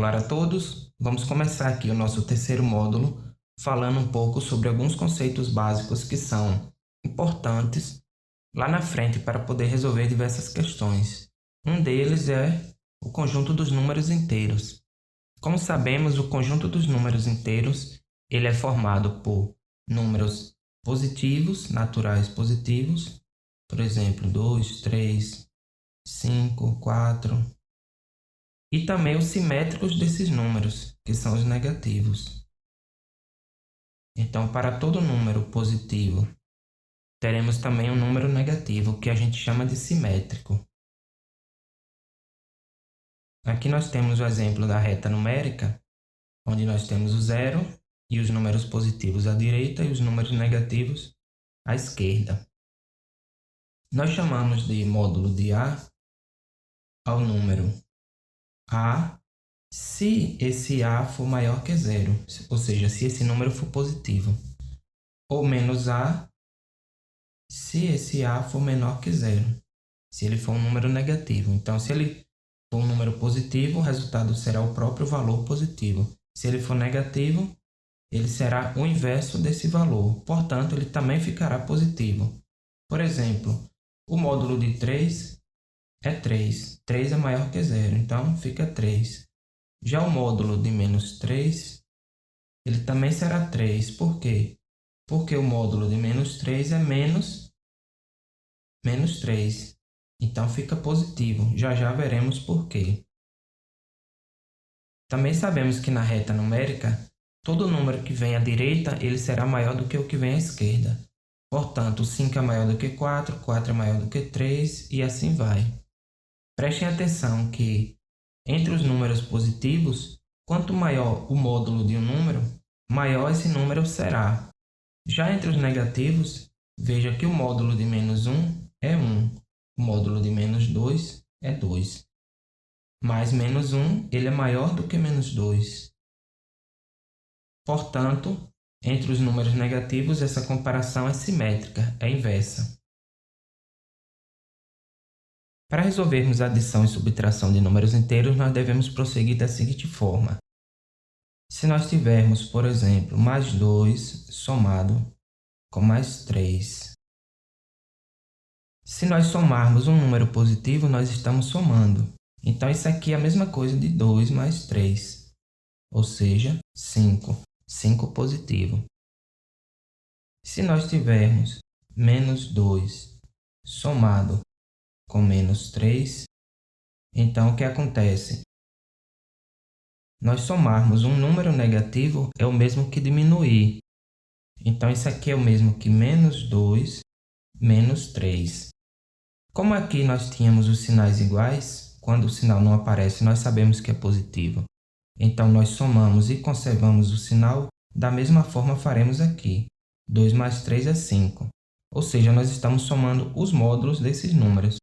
Olá a todos, vamos começar aqui o nosso terceiro módulo falando um pouco sobre alguns conceitos básicos que são importantes lá na frente para poder resolver diversas questões. Um deles é o conjunto dos números inteiros. Como sabemos, o conjunto dos números inteiros ele é formado por números positivos, naturais positivos, por exemplo, 2, 3, 5, 4, e também os simétricos desses números, que são os negativos. Então, para todo número positivo, teremos também um número negativo, que a gente chama de simétrico. Aqui nós temos o exemplo da reta numérica, onde nós temos o zero e os números positivos à direita e os números negativos à esquerda. Nós chamamos de módulo de A ao número A se esse A for maior que zero, ou seja, se esse número for positivo, ou menos A se esse A for menor que zero, se ele for um número negativo. Então, se ele for um número positivo, o resultado será o próprio valor positivo. Se ele for negativo, ele será o inverso desse valor, portanto, ele também ficará positivo. Por exemplo, o módulo de 3 é 3. 3 é maior que zero, então fica 3. Já o módulo de menos 3, ele também será 3. Por quê? Porque o módulo de menos 3 é menos 3. Então fica positivo. Já já veremos por quê. Também sabemos que na reta numérica, todo número que vem à direita ele será maior do que o que vem à esquerda. Portanto, 5 é maior do que 4, 4 é maior do que 3 e assim vai. Prestem atenção que entre os números positivos, quanto maior o módulo de um número, maior esse número será. Já entre os negativos, veja que o módulo de menos 1 é 1, o módulo de menos 2 é 2. Mas menos 1 ele é maior do que menos 2. Portanto, entre os números negativos, essa comparação é simétrica, é inversa. Para resolvermos a adição e subtração de números inteiros, nós devemos prosseguir da seguinte forma. Se nós tivermos, por exemplo, mais 2 somado com mais 3. Se nós somarmos um número positivo, nós estamos somando. Então, isso aqui é a mesma coisa de 2 mais 3, ou seja, 5. 5 positivo. Se nós tivermos menos 2 somado com menos 3, então o que acontece? Nós somarmos um número negativo é o mesmo que diminuir. Então, isso aqui é o mesmo que menos 2 menos 3. Como aqui nós tínhamos os sinais iguais, quando o sinal não aparece, nós sabemos que é positivo. Então, nós somamos e conservamos o sinal, da mesma forma faremos aqui. 2 mais 3 é 5. Ou seja, nós estamos somando os módulos desses números.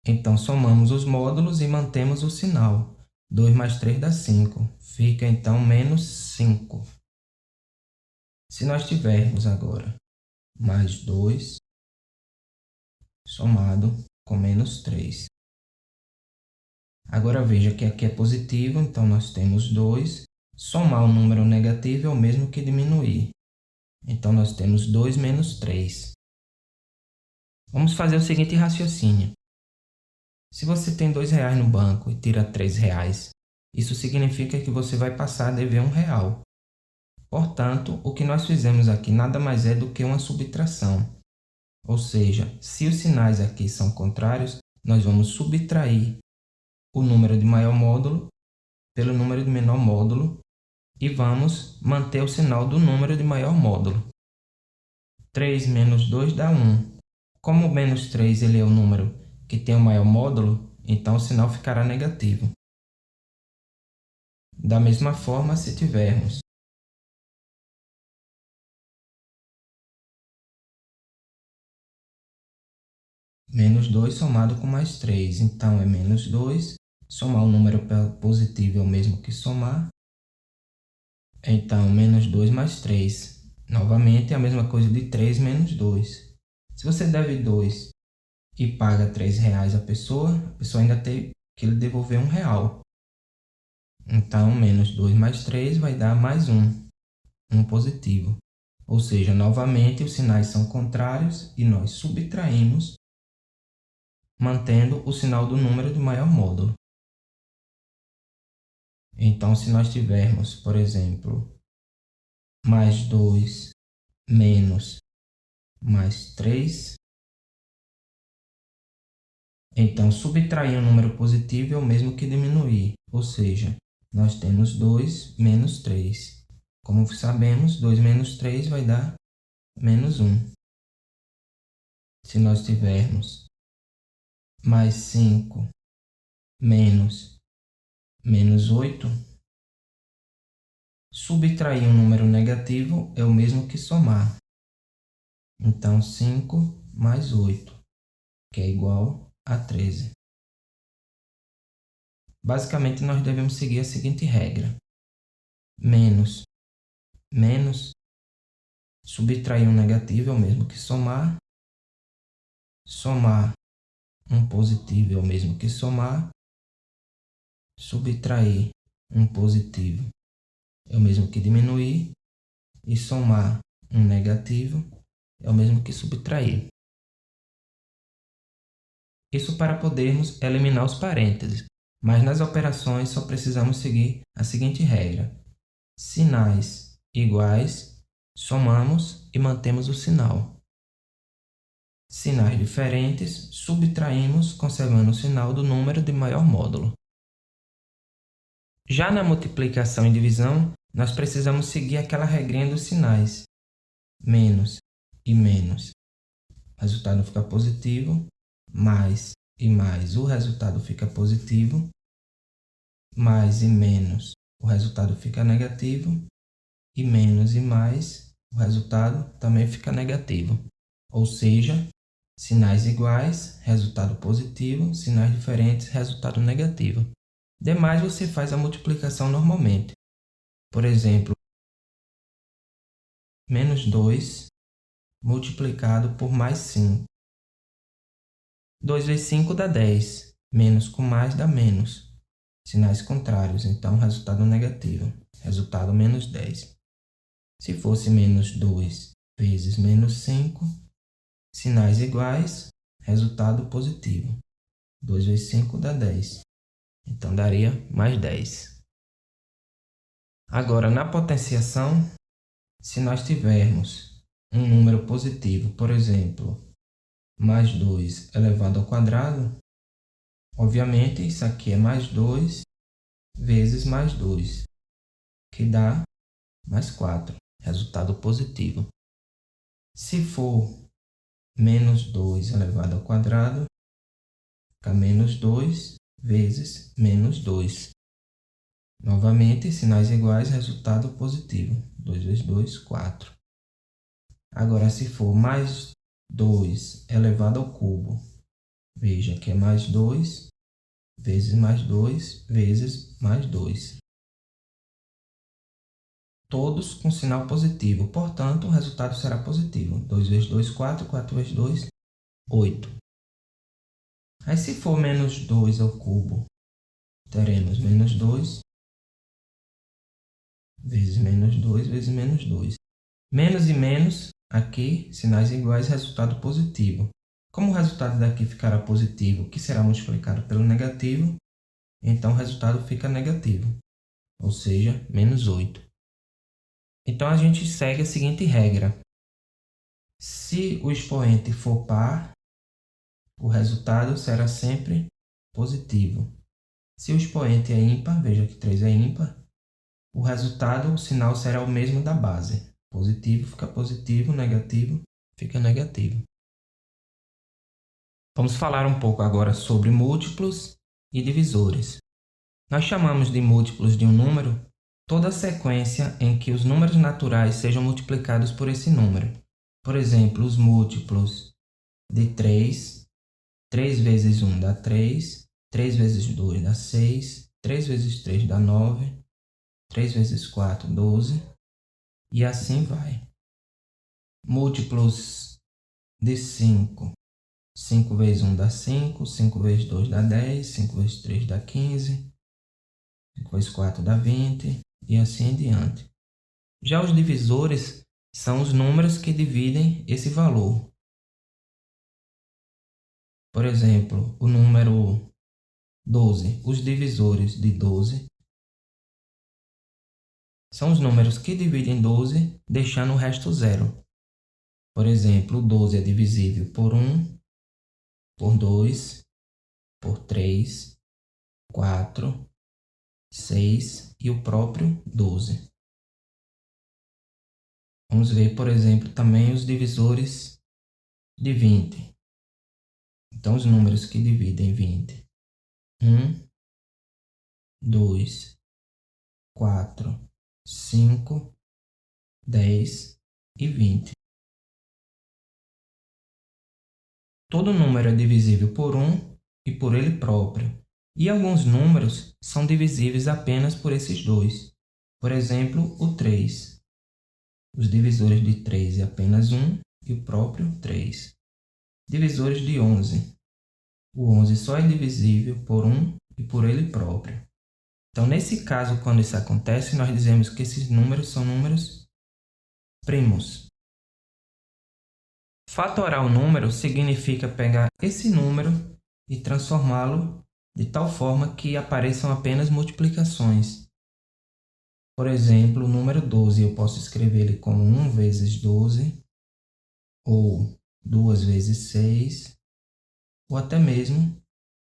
Então, somamos os módulos e mantemos o sinal. 2 mais 3 dá 5. Fica, então, menos 5. Se nós tivermos agora mais 2 somado com menos 3. Agora, veja que aqui é positivo, então nós temos 2. Somar um número negativo é o mesmo que diminuir. Então, nós temos 2 menos 3. Vamos fazer o seguinte raciocínio. Se você tem R$ 2 no banco e tira R$ 3, isso significa que você vai passar a dever R$ 1. Portanto, o que nós fizemos aqui nada mais é do que uma subtração. Ou seja, se os sinais aqui são contrários, nós vamos subtrair o número de maior módulo pelo número de menor módulo e vamos manter o sinal do número de maior módulo. 3 menos 2 dá 1. Como o menos 3 ele é o número que tem o maior módulo, então o sinal ficará negativo. Da mesma forma, se tivermos menos 2 somado com mais 3, então é menos 2. Somar um número positivo é o mesmo que somar. Então, menos 2 mais 3. Novamente, é a mesma coisa de 3 menos 2. Se você deve 2 e paga R$ 3 à pessoa, a pessoa ainda tem que lhe devolver R$ 1. Então, menos 2 mais 3 vai dar mais 1 positivo. Ou seja, novamente os sinais são contrários e nós subtraímos, mantendo o sinal do número de maior módulo. Então, se nós tivermos, por exemplo, mais 2 menos mais 3, então subtrair um número positivo é o mesmo que diminuir, ou seja, nós temos 2 menos 3. Como sabemos, 2 menos 3 vai dar menos 1. Se nós tivermos mais 5 menos 8, subtrair um número negativo é o mesmo que somar. Então, 5 mais 8, que é igual a 13. Basicamente, nós devemos seguir a seguinte regra. Menos, subtrair um negativo é o mesmo que somar. Somar um positivo é o mesmo que somar. Subtrair um positivo é o mesmo que diminuir. E somar um negativo é o mesmo que subtrair. Isso para podermos eliminar os parênteses, mas nas operações só precisamos seguir a seguinte regra. Sinais iguais, somamos e mantemos o sinal. Sinais diferentes, subtraímos, conservando o sinal do número de maior módulo. Já na multiplicação e divisão, nós precisamos seguir aquela regrinha dos sinais. Menos e menos, o resultado fica positivo. Mais e mais, o resultado fica positivo. Mais e menos, o resultado fica negativo. E menos e mais, o resultado também fica negativo. Ou seja, sinais iguais, resultado positivo, sinais diferentes, resultado negativo. Demais, você faz a multiplicação normalmente. Por exemplo, menos 2 multiplicado por mais 5. 2 vezes 5 dá 10. Menos com mais dá menos. Sinais contrários, então resultado negativo. Resultado menos 10. Se fosse menos 2 vezes menos 5, sinais iguais, resultado positivo. 2 vezes 5 dá 10. Então, daria mais 10. Agora, na potenciação, se nós tivermos um número positivo, por exemplo, mais 2 elevado ao quadrado, obviamente, isso aqui é mais 2 vezes mais 2, que dá mais 4. Resultado positivo. Se for menos 2 elevado ao quadrado, fica menos 2 vezes menos 2. Novamente, sinais iguais, resultado positivo. 2 vezes 2, 4. Agora, se for mais 2 elevado ao cubo, veja que é mais 2 vezes mais 2 vezes mais 2. Todos com sinal positivo, portanto, o resultado será positivo. 2 vezes 2, 4. 4 vezes 2, 8. Aí, se for menos 2 ao cubo, teremos menos 2 vezes menos 2 vezes menos 2. Menos e menos, aqui, sinais iguais, resultado positivo. Como o resultado daqui ficará positivo, que será multiplicado pelo negativo, então o resultado fica negativo, ou seja, menos 8. Então, a gente segue a seguinte regra. Se o expoente for par, o resultado será sempre positivo. Se o expoente é ímpar, veja que 3 é ímpar, o resultado, o sinal será o mesmo da base. Positivo fica positivo, negativo fica negativo. Vamos falar um pouco agora sobre múltiplos e divisores. Nós chamamos de múltiplos de um número toda a sequência em que os números naturais sejam multiplicados por esse número. Por exemplo, os múltiplos de 3, 3 vezes 1 dá 3, 3 vezes 2 dá 6, 3 vezes 3 dá 9, 3 vezes 4, 12, e assim vai. Múltiplos de 5, 5 vezes 1 dá 5, 5 vezes 2 dá 10, 5 vezes 3 dá 15, 5 depois 4 dá 20 e assim em diante. Já os divisores são os números que dividem esse valor. Por exemplo, o número 12, os divisores de 12 são os números que dividem 12, deixando o resto zero. Por exemplo, o 12 é divisível por 1, por 2, por 3, 4, 6 e o próprio 12. Vamos ver, por exemplo, também os divisores de 20. Então, os números que dividem 20. 1, 2, 4, 5, 10 e 20. Todo número é divisível por 1 e por ele próprio. E alguns números são divisíveis apenas por esses dois. Por exemplo, o 3. Os divisores de 3 é apenas 1 e o próprio 3. Divisores de 11. O 11 só é divisível por 1 e por ele próprio. Então, nesse caso, quando isso acontece, nós dizemos que esses números são números primos. Fatorar o número significa pegar esse número e transformá-lo de tal forma que apareçam apenas multiplicações. Por exemplo, o número 12, eu posso escrever ele como 1 vezes 12, ou 2 vezes 6, ou até mesmo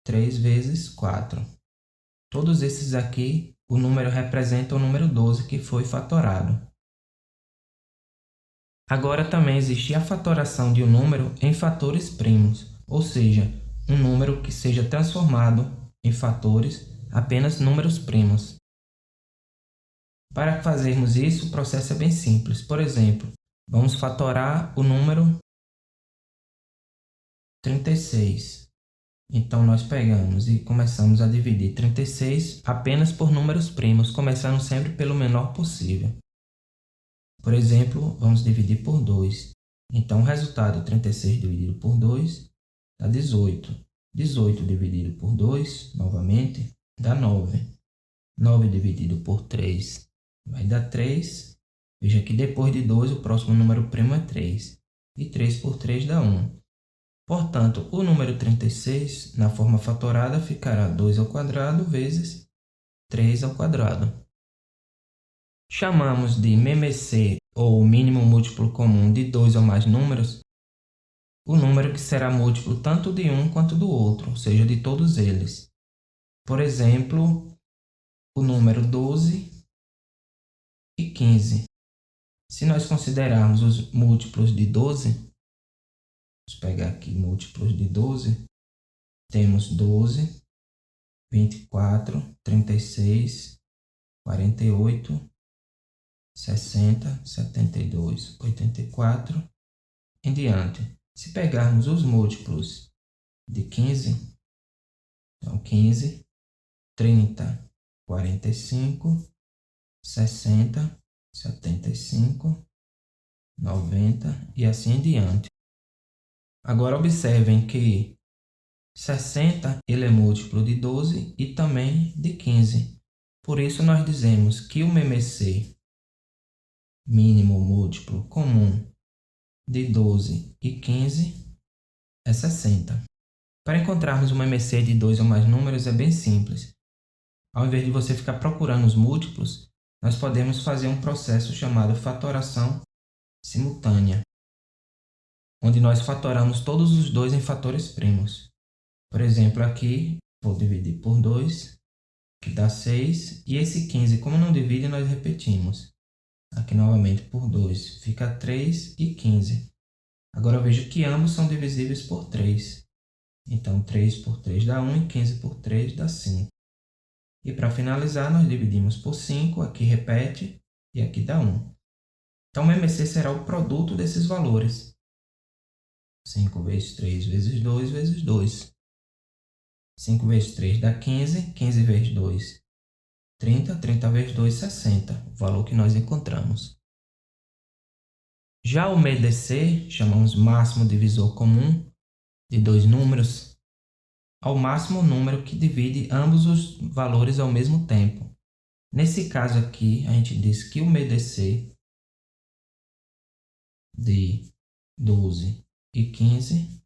3 vezes 4. Todos esses aqui, o número representa o número 12 que foi fatorado. Agora também existe a fatoração de um número em fatores primos, ou seja, um número que seja transformado em fatores apenas números primos. Para fazermos isso, o processo é bem simples. Por exemplo, vamos fatorar o número 36. Então, nós pegamos e começamos a dividir 36 apenas por números primos, começando sempre pelo menor possível. Por exemplo, vamos dividir por 2. Então, o resultado 36 dividido por 2 dá 18. 18 dividido por 2, novamente, dá 9. 9 dividido por 3 vai dar 3. Veja que depois de 2, o próximo número primo é 3. E 3 por 3 dá 1. Portanto, o número 36, na forma fatorada, ficará 2 ao quadrado vezes 3 ao quadrado. Chamamos de MMC, ou mínimo múltiplo comum de 2 ou mais números, o número que será múltiplo tanto de um quanto do outro, ou seja, de todos eles. Por exemplo, o número 12 e 15. Se nós considerarmos os múltiplos de 12, vamos pegar aqui múltiplos de 12, temos 12, 24, 36, 48, 60, 72, 84, em diante. Se pegarmos os múltiplos de 15, então 15, 30, 45, 60, 75, 90 e assim em diante. Agora observem que 60 ele é múltiplo de 12 e também de 15. Por isso nós dizemos que o MMC, mínimo múltiplo comum, de 12 e 15 é 60. Para encontrarmos uma MMC de 2 ou mais números é bem simples. Ao invés de você ficar procurando os múltiplos, nós podemos fazer um processo chamado fatoração simultânea, onde nós fatoramos todos os dois em fatores primos. Por exemplo, aqui vou dividir por 2, que dá 6, e esse 15, como não divide, nós repetimos. Aqui novamente por 2, fica 3 e 15. Agora eu vejo que ambos são divisíveis por 3. Então, 3 por 3 dá 1 e 15 por 3 dá 5. E para finalizar, nós dividimos por 5, aqui repete e aqui dá 1. Então, o MMC será o produto desses valores. 5 vezes 3 vezes 2 vezes 2. 5 vezes 3 dá 15, 15 vezes 2, 30, 30 vezes 2, 60, o valor que nós encontramos. Já o MDC, chamamos máximo divisor comum de dois números, ao máximo número que divide ambos os valores ao mesmo tempo. Nesse caso aqui, a gente diz que o MDC de 12 e 15,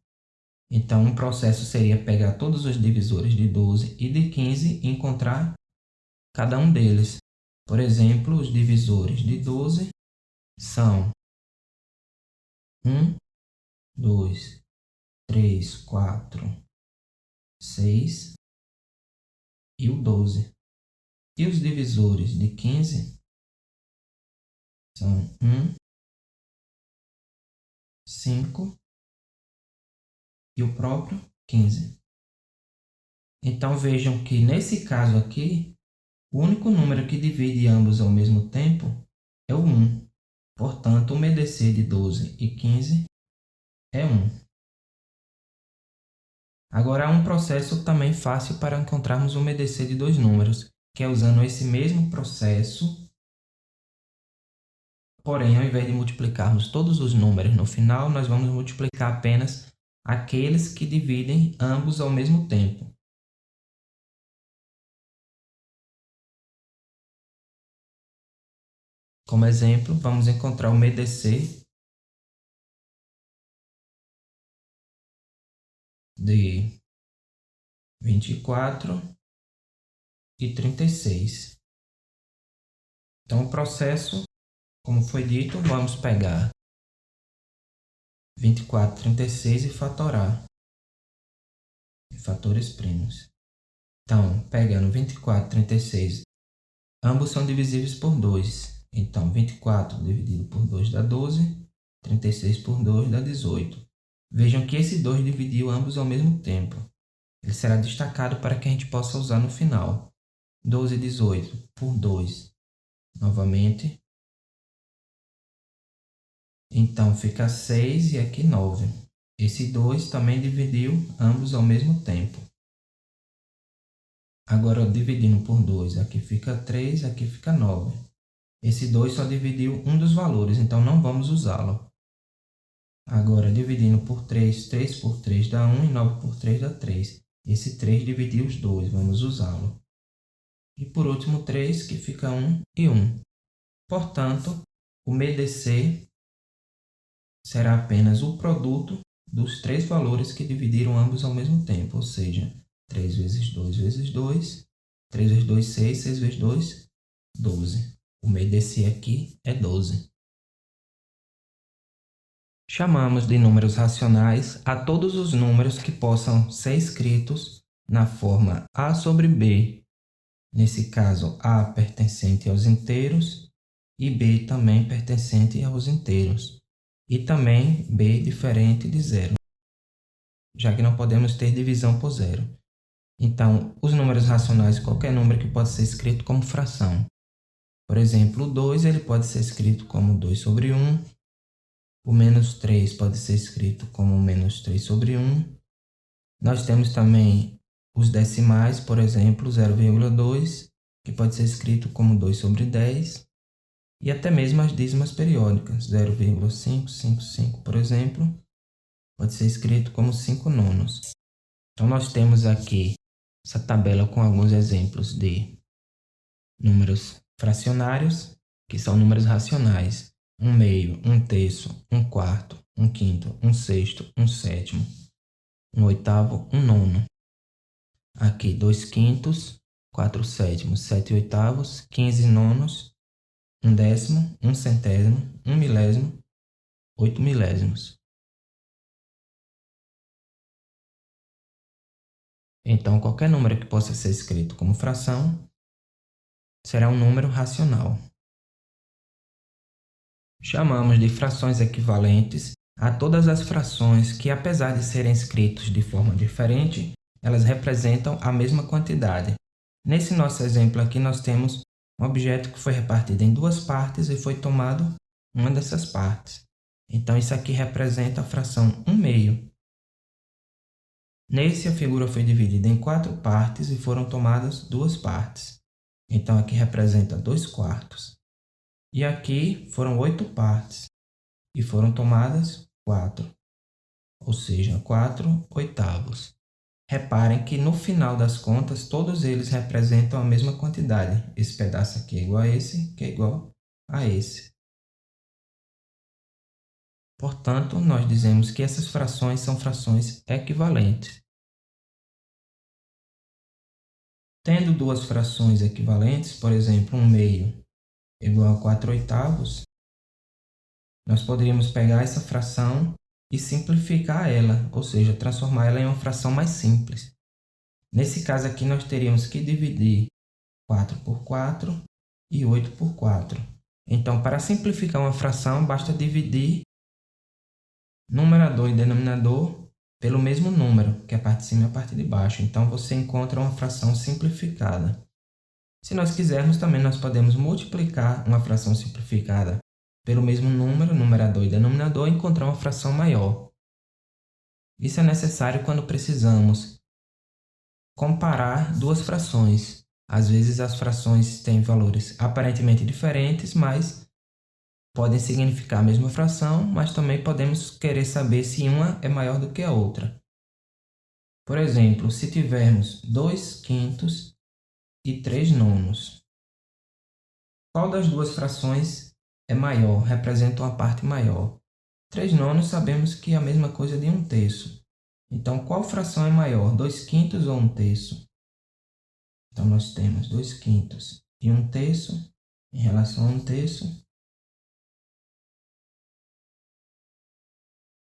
então um processo seria pegar todos os divisores de 12 e de 15 e encontrar cada um deles. Por exemplo, os divisores de 12 são 1, 2, 3, 4, 6 e o 12. E os divisores de 15 são 1, 5 e o próprio 15. Então vejam que nesse caso aqui, o único número que divide ambos ao mesmo tempo é o 1. Portanto, o MDC de 12 e 15 é 1. Agora há um processo também fácil para encontrarmos o MDC de dois números, que é usando esse mesmo processo, porém, ao invés de multiplicarmos todos os números no final, nós vamos multiplicar apenas aqueles que dividem ambos ao mesmo tempo. Como exemplo, vamos encontrar o MDC de 24 e 36. Então, o processo, como foi dito, vamos pegar 24, 36 e fatorar em fatores primos. Então, pegando 24, 36, ambos são divisíveis por 2. Então, 24 dividido por 2 dá 12, 36 por 2 dá 18. Vejam que esse 2 dividiu ambos ao mesmo tempo. Ele será destacado para que a gente possa usar no final. 12 e 18 por 2, novamente. Então, fica 6 e aqui 9. Esse 2 também dividiu ambos ao mesmo tempo. Agora, dividindo por 2, aqui fica 3, aqui fica 9. Esse 2 só dividiu um dos valores, então não vamos usá-lo. Agora, dividindo por 3, 3 por 3 dá 1 e 9 por 3 dá 3. Esse 3 dividiu os dois, vamos usá-lo. E por último, 3, que fica 1 e 1. Portanto, o MDC será apenas o produto dos três valores que dividiram ambos ao mesmo tempo, ou seja, 3 vezes 2 vezes 2, 3 vezes 2, 6, 6 vezes 2, 12. O MDC aqui é 12. Chamamos de números racionais a todos os números que possam ser escritos na forma A sobre B. Nesse caso, A pertencente aos inteiros e B também pertencente aos inteiros. E também B diferente de zero, já que não podemos ter divisão por zero. Então, os números racionais, qualquer número que pode ser escrito como fração. Por exemplo, o 2 ele pode ser escrito como 2 sobre 1. O menos 3 pode ser escrito como menos 3 sobre 1. Nós temos também os decimais, por exemplo, 0,2, que pode ser escrito como 2 sobre 10. E até mesmo as dízimas periódicas, 0,555, por exemplo, pode ser escrito como 5 nonos. Então, nós temos aqui essa tabela com alguns exemplos de números fracionários, que são números racionais. 1/2, 1/3, 1/4, 1/5, 1/6, 1/7, 1/8, 1/9. Aqui 2/5, 4/7, 7/8, 15 nonos, 1/10, 1/100, 1/1000, 8 milésimos. Então, qualquer número que possa ser escrito como fração será um número racional. Chamamos de frações equivalentes a todas as frações que, apesar de serem escritas de forma diferente, elas representam a mesma quantidade. Nesse nosso exemplo aqui, nós temos um objeto que foi repartido em duas partes e foi tomado uma dessas partes. Então, isso aqui representa a fração 1/2. Nesse, a figura foi dividida em 4 partes e foram tomadas 2 partes. Então, aqui representa 2/4. E aqui foram 8 partes e foram tomadas 4, ou seja, 4/8. Reparem que no final das contas, todos eles representam a mesma quantidade. Esse pedaço aqui é igual a esse, que é igual a esse. Portanto, nós dizemos que essas frações são frações equivalentes. Tendo duas frações equivalentes, por exemplo, 1/2 igual a 4/8, nós poderíamos pegar essa fração e simplificar ela, ou seja, transformar ela em uma fração mais simples. Nesse caso aqui, nós teríamos que dividir 4 por 4 e 8 por 4. Então, para simplificar uma fração, basta dividir numerador e denominador pelo mesmo número, que é a parte de cima e a parte de baixo. Então, você encontra uma fração simplificada. Se nós quisermos, também nós podemos multiplicar uma fração simplificada pelo mesmo número, numerador e denominador, e encontrar uma fração maior. Isso é necessário quando precisamos comparar duas frações. Às vezes as frações têm valores aparentemente diferentes, mas podem significar a mesma fração, mas também podemos querer saber se uma é maior do que a outra. Por exemplo, se tivermos 2/5 e 3/9, qual das duas frações é maior, representa uma parte maior? 3/9 sabemos que é a mesma coisa de 1/3. Então, qual fração é maior, 2/5 ou 1/3? Então, nós temos 2/5 e 1/3 em relação a 1/3.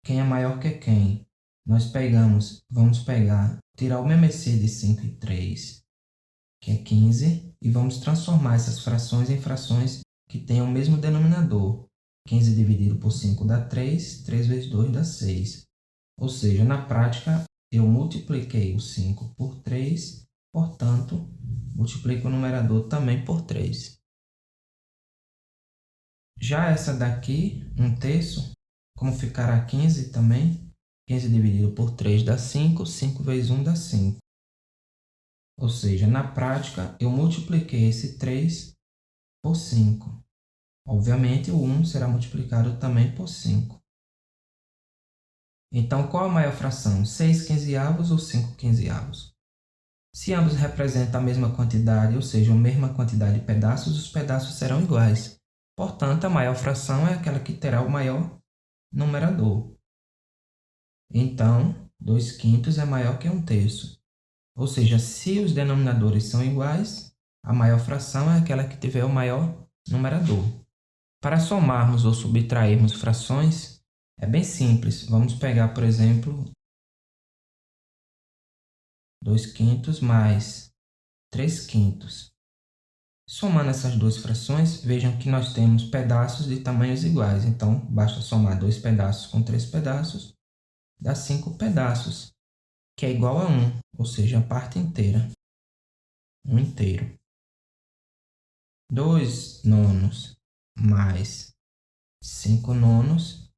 Quem é maior que quem? Vamos pegar, tirar o MMC de 5 e 3, que é 15, e vamos transformar essas frações em frações que tenham o mesmo denominador. 15 dividido por 5 dá 3, 3 vezes 2 dá 6. Ou seja, na prática, eu multipliquei o 5 por 3, portanto, multiplico o numerador também por 3. Já essa daqui, 1/3, como ficará 15 também, 15 dividido por 3 dá 5, 5 vezes 1 dá 5. Ou seja, na prática, eu multipliquei esse 3 por 5. Obviamente, o 1 será multiplicado também por 5. Então, qual a maior fração? 6/15 ou 5/15? Se ambos representam a mesma quantidade, ou seja, a mesma quantidade de pedaços, os pedaços serão iguais. Portanto, a maior fração é aquela que terá o maior numerador. Então, 2/5 é maior que 1/3. Ou seja, se os denominadores são iguais, a maior fração é aquela que tiver o maior numerador. Para somarmos ou subtrairmos frações, é bem simples. Vamos pegar, por exemplo, 2/5 mais 3/5. Somando essas duas frações, vejam que nós temos pedaços de tamanhos iguais. Então, basta somar 2 pedaços com 3 pedaços, dá 5 pedaços, que é igual a 1, ou seja, a parte inteira. 1 inteiro. 2/9 mais 5/9.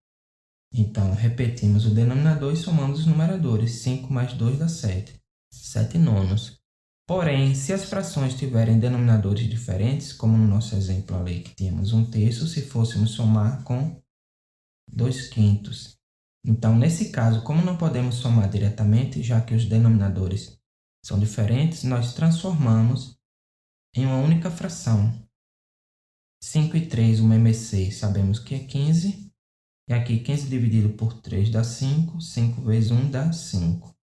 Então, repetimos o denominador e somamos os numeradores. 5 mais 2 dá 7. 7/9. Porém, se as frações tiverem denominadores diferentes, como no nosso exemplo ali, que tínhamos 1/3, se fôssemos somar com 2/5. Então, nesse caso, como não podemos somar diretamente, já que os denominadores são diferentes, nós transformamos em uma única fração. 5 e 3, o MMC, sabemos que é 15. E aqui, 15 dividido por 3 dá 5. 5 vezes 1 dá 5.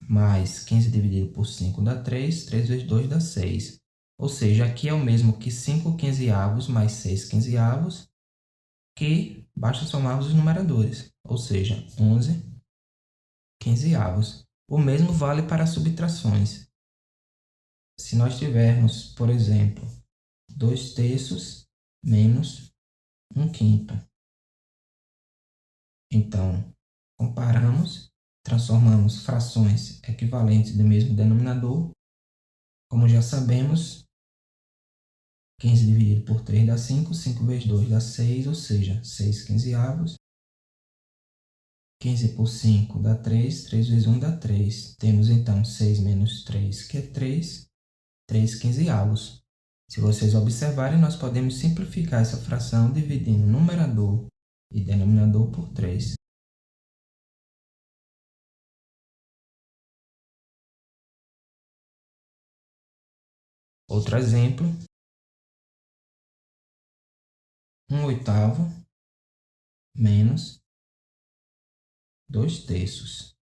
Mais 15 dividido por 5 dá 3. 3 vezes 2 dá 6. Ou seja, aqui é o mesmo que 5/15 mais 6/15, que basta somarmos os numeradores. Ou seja, 11/15. O mesmo vale para subtrações. Se nós tivermos, por exemplo, 2/3 menos 1/5. Então, comparamos, transformamos frações equivalentes do mesmo denominador. Como já sabemos, 15 dividido por 3 dá 5, 5 vezes 2 dá 6, ou seja, 6/15. 15 por 5 dá 3, 3 vezes 1 dá 3. Temos então 6 menos 3, que é 3, 3/15. Se vocês observarem, nós podemos simplificar essa fração dividindo numerador e denominador por 3. Outro exemplo, 1/8 menos 2/3.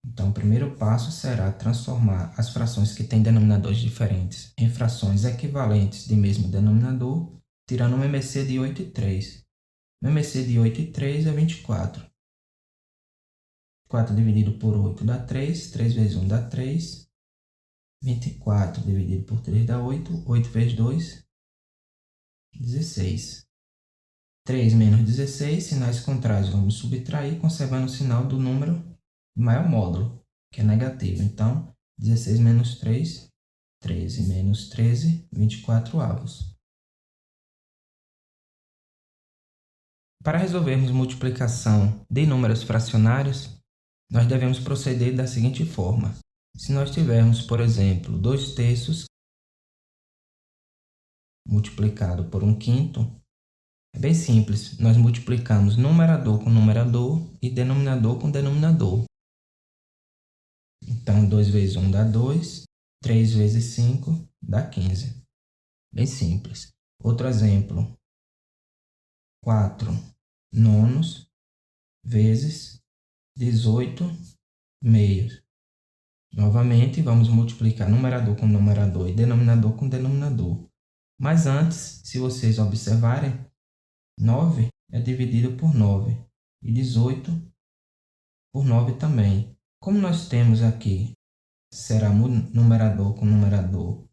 Então, o primeiro passo será transformar as frações que têm denominadores diferentes em frações equivalentes de mesmo denominador, tirando uma MSC de 8 e 3. Uma MSC de 8 e 3 é 24. 4 dividido por 8 dá 3. 3 vezes 1 dá 3. 24 dividido por 3 dá 8. 8 vezes 2, 16. 3 menos 16, sinais contrários vamos subtrair, conservando o sinal do número de maior módulo, que é negativo. Então, 16 menos 3, 13. Menos 13, 24avos. Para resolvermos multiplicação de números fracionários, nós devemos proceder da seguinte forma. Se nós tivermos, por exemplo, 2/3 multiplicado por 1/5, é bem simples. Nós multiplicamos numerador com numerador e denominador com denominador. Então, 2 vezes 1 dá 2, 3 vezes 5 dá 15. Bem simples. Outro exemplo, 4/9 vezes 18/2. Novamente, vamos multiplicar numerador com numerador e denominador com denominador. Mas antes, se vocês observarem, 9 é dividido por 9 e 18 por 9 também. Como nós temos aqui, será numerador com numerador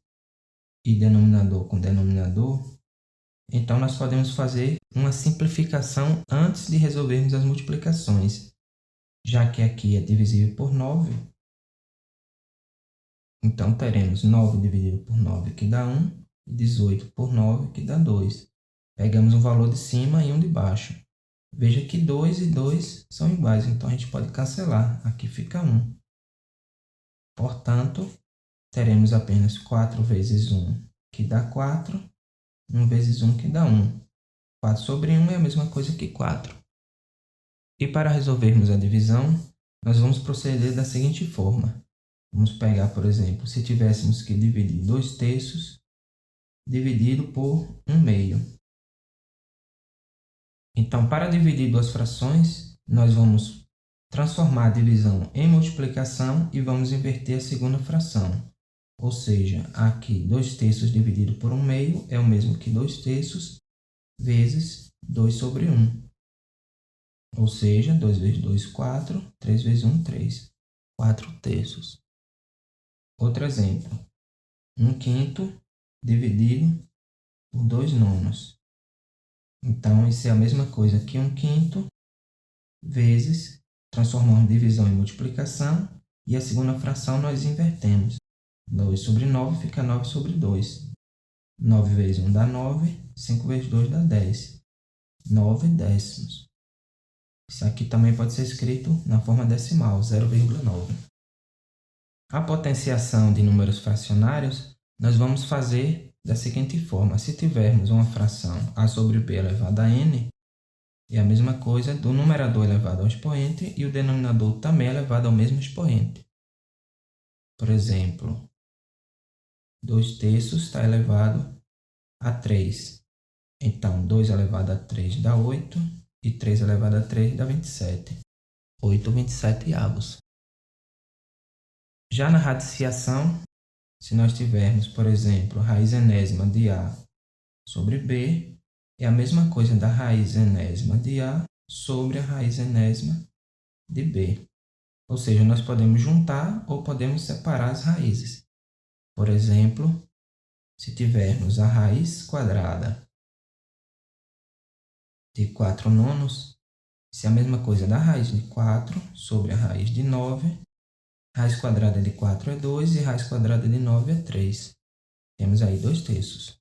e denominador com denominador, então nós podemos fazer uma simplificação antes de resolvermos as multiplicações. Já que aqui é divisível por 9, então teremos 9 dividido por 9, que dá 1, e 18 por 9, que dá 2. Pegamos um valor de cima e um de baixo. Veja que 2 e 2 são iguais, então a gente pode cancelar. Aqui fica 1. Portanto, teremos apenas 4 vezes 1, que dá 4. 1 vezes 1, que dá 1. 4 sobre 1 é a mesma coisa que 4. E para resolvermos a divisão, nós vamos proceder da seguinte forma. Vamos pegar, por exemplo, se tivéssemos que dividir 2/3 dividido por 1/2. Então, para dividir duas frações, nós vamos transformar a divisão em multiplicação e vamos inverter a segunda fração. Ou seja, aqui 2/3 dividido por 1/2 é o mesmo que 2/3 vezes 2 sobre 1. Ou seja, 2 vezes 2, 4. 3 vezes 1, 3. 4/3. Outro exemplo. 1/5 dividido por 2/9. Então, isso é a mesma coisa que 1/5 vezes, transformamos divisão em multiplicação, e a segunda fração nós invertemos. 2 sobre 9 fica 9 sobre 2. 9 vezes 1 dá 9, 5 vezes 2 dá 10. 9/10. Isso aqui também pode ser escrito na forma decimal, 0,9. A potenciação de números fracionários, nós vamos fazer da seguinte forma. Se tivermos uma fração a sobre b elevado a n, é a mesma coisa do numerador elevado ao expoente e o denominador também elevado ao mesmo expoente. Por exemplo, 2/3 está elevado a 3. Então, 2 elevado a 3 dá 8 e 3 elevado a 3 dá 27. 8/27avos. Já na radiciação, se nós tivermos, por exemplo, raiz enésima de A sobre B, é a mesma coisa da raiz enésima de A sobre a raiz enésima de B. Ou seja, nós podemos juntar ou podemos separar as raízes. Por exemplo, se tivermos a raiz quadrada de 4/9, isso é a mesma coisa da raiz de 4 sobre a raiz de 9. Raiz quadrada de 4 é 2 e raiz quadrada de 9 é 3. Temos aí 2/3.